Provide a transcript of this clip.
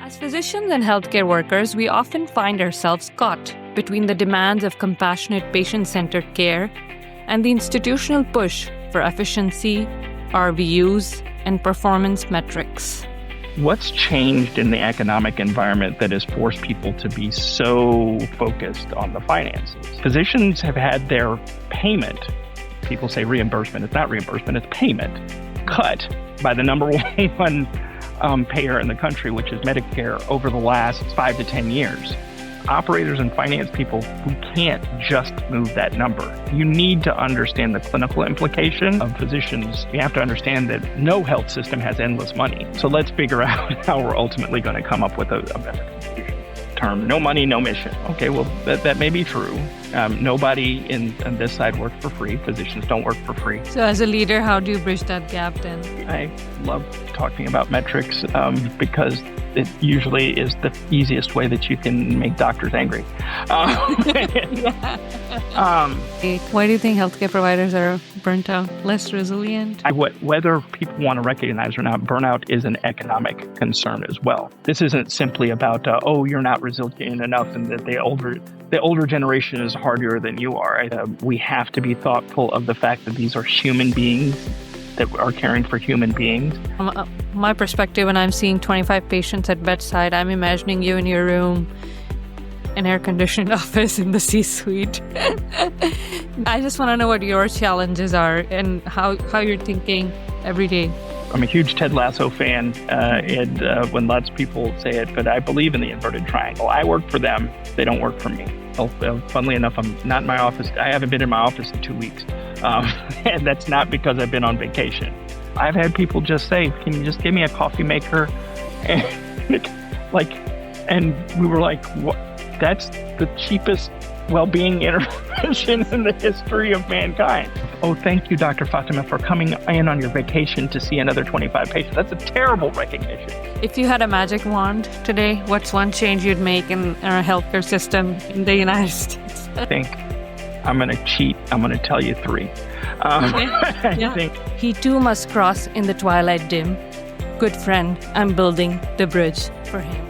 As physicians and healthcare workers, we often find ourselves caught between the demands of compassionate patient-centered care and the institutional push for efficiency, RVUs, and performance metrics. What's changed in the economic environment that has forced people to be so focused on the finances? Physicians have had their payment, people say reimbursement, it's not reimbursement, it's payment, cut by the number one payer in the country, which is Medicare, over the last 5 to 10 years. Operators and finance people who can't just move that number. You need to understand the clinical implication of physicians. You have to understand that no health system has endless money. So let's figure out how we're ultimately going to come up with a better term. No money, no mission. Okay, well, that may be true. Nobody in this side works for free. Physicians don't work for free. So as a leader, how do you bridge that gap then? I love talking about metrics because it usually is the easiest way that you can make doctors angry. Why do you think healthcare providers are burnt out, less resilient? Whether people want to recognize or not, burnout is an economic concern as well. This isn't simply about, you're not resilient enough and that the older generation is harder than you are. We have to be thoughtful of the fact that these are human beings that are caring for human beings. From my perspective, when I'm seeing 25 patients at Bedside, I'm imagining you in your room, an air-conditioned office in the C-suite. I just want to know what your challenges are and how you're thinking every day. I'm a huge Ted Lasso fan, and when lots of people say it, but I believe in the inverted triangle. I work for them, they don't work for me. Funnily enough, I'm not in my office. I haven't been in my office in 2 weeks. And that's not because I've been on vacation. I've had people just say, can you just give me a coffee maker? And we were like, what? That's the cheapest well-being intervention in the history of mankind. Oh, thank you, Dr. Fatima, for coming in on your vacation to see another 25 patients. That's a terrible recognition. If you had a magic wand today, what's one change you'd make in our healthcare system in the United States? I think I'm going to cheat. I'm going to tell you 3. I think he too must cross in the twilight dim. Good friend, I'm building the bridge for him.